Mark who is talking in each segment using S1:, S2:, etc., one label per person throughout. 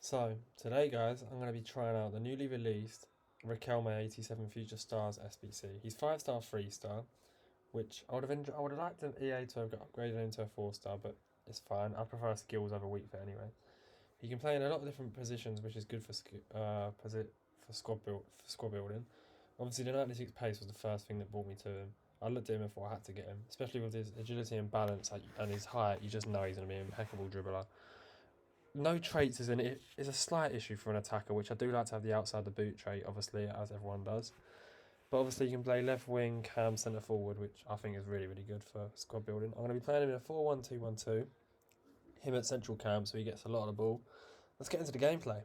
S1: So, today guys, I'm going to be trying out the newly released Riquelme 87 Future Stars SBC. He's 5-star 3-star, which I would have liked an EA to have got upgraded into a 4-star, but it's fine. I prefer skills over weak fit anyway. He can play in a lot of different positions, which is good for squad building. Obviously, the 96 pace was the first thing that brought me to him. I looked at him and thought I had to get him, especially with his agility and balance and his height. You just know he's going to be an impeccable dribbler. No traits is a slight issue for an attacker, which I do like to have the outside the boot trait, obviously, as everyone does. But obviously you can play left wing, cam, centre forward, which I think is really, really good for squad building. I'm going to be playing him in a 4-1-2-1-2. Him at central cam, so he gets a lot of the ball. Let's get into the gameplay.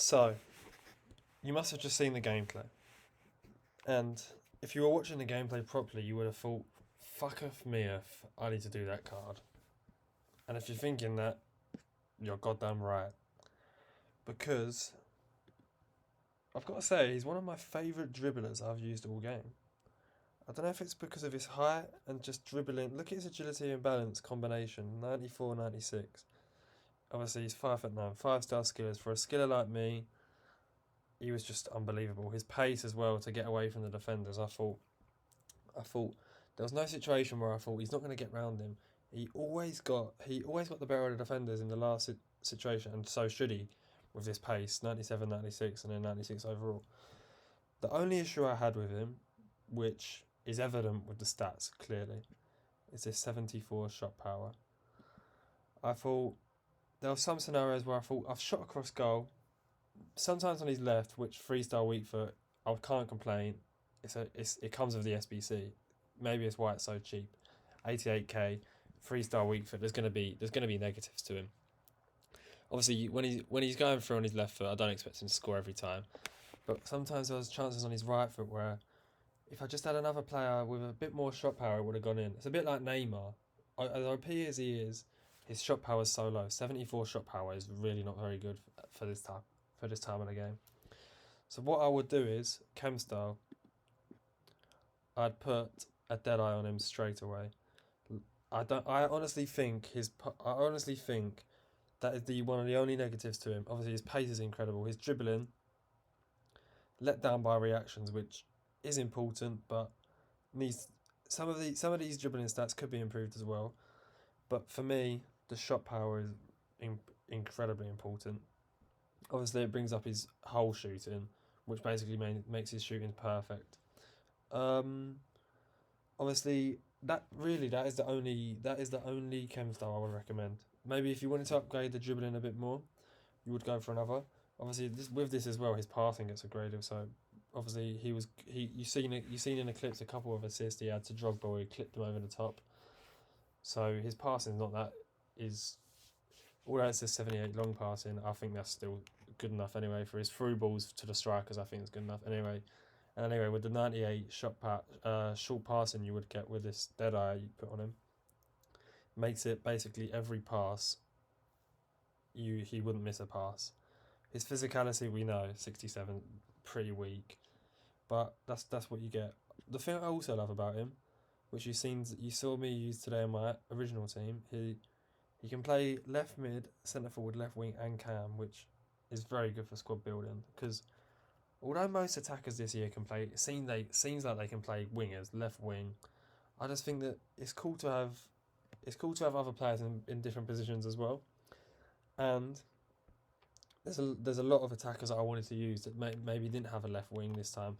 S1: So, you must have just seen the gameplay. And if you were watching the gameplay properly, you would have thought, fuck off me if I need to do that card. And if you're thinking that, you're goddamn right. Because, I've got to say, he's one of my favourite dribblers I've used all game. I don't know if it's because of his height and just dribbling. Look at his agility and balance combination, 94, 96. Obviously, he's 5'9", 5-star skillers. For a skiller like me, he was just unbelievable. His pace as well to get away from the defenders. I thought there was no situation where I thought he's not going to get round him. He always got the better of the defenders in the last situation, and so should he with this pace, 97, 96, and then 96 overall. The only issue I had with him, which is evident with the stats clearly, is this 74 shot power. I thought there were some scenarios where I thought I've shot across goal, sometimes on his left, which 3-star weak foot, I can't complain. It comes with the SBC. maybe it's why it's so cheap. 88k, 3-star weak foot. There's gonna be negatives to him. Obviously, when he's going through on his left foot, I don't expect him to score every time. But sometimes there's chances on his right foot where if I just had another player with a bit more shot power, it would have gone in. It's a bit like Neymar. As OP as he is, his shot power is so low. 74 shot power is really not very good for this time of the game. So what I would do is, chem style, I'd put a dead eye on him straight away. I honestly think that is one of the only negatives to him. Obviously, his pace is incredible. His dribbling, let down by reactions, which is important, but needs some of these dribbling stats could be improved as well. But for me, the shot power is incredibly important. Obviously, it brings up his whole shooting, which basically makes his shooting perfect. Obviously, that is the only chem style I would recommend. Maybe if you wanted to upgrade the dribbling a bit more, you would go for another. Obviously, with this as well, his passing gets upgraded. So obviously, you've seen in the clips a couple of assists he had to Drogba where he clipped him over the top. So his passing is not that although it's a 78 long passing, I think that's still good enough anyway. For his through balls to the strikers, I think it's good enough anyway. And anyway, with the 98 short passing you would get with this dead eye you put on him, makes it basically every pass he wouldn't miss a pass. His physicality, we know, 67, pretty weak, but that's what you get. The thing I also love about him, which you saw me use today in my original team, he can play left mid, centre forward, left wing, and cam, which is very good for squad building. Because although most attackers this year can play, it seems like they can play wingers, left wing. I just think that it's cool to have other players in different positions as well. And there's a lot of attackers that I wanted to use that maybe didn't have a left wing this time.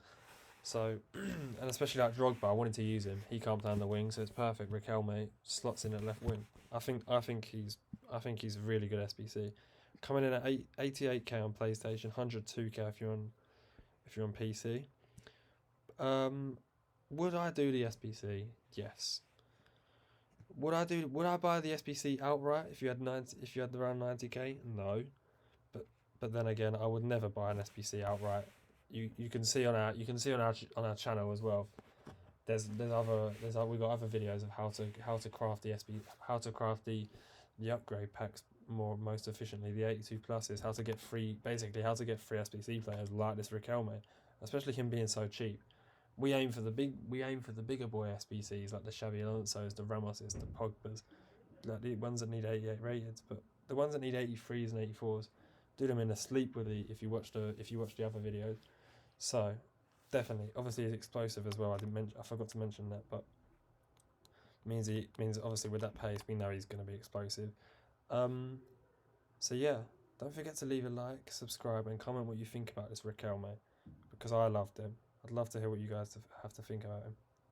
S1: So, and especially like Drogba, I wanted to use him. He can't play on the wing, so it's perfect. Riquelme slots in at left wing. I think he's a really good SBC. Coming in at 88k on PlayStation, 102k if you're on PC. Would I do the SBC? Yes. Would I buy the SBC outright if you had around 90k? No. But then again, I would never buy an SBC outright. You can see on our channel as well. We've got other videos of how to craft the upgrade packs most efficiently. The 82 pluses, how to get free SBC players like this Riquelme, especially him being so cheap. We aim for the bigger boy SBCs like the Xabi Alonso's, the Ramoses, the Pogbas, like the ones that need 88 rated. But the ones that need 83s and 84s, do them in a sleep with if you watch the other videos. So definitely, obviously he's explosive as well. I forgot to mention that, but means obviously with that pace we know he's going to be explosive. So yeah, don't forget to leave a like, subscribe, and comment what you think about this Riquelme, because I loved him. I'd love to hear what you guys have to think about him.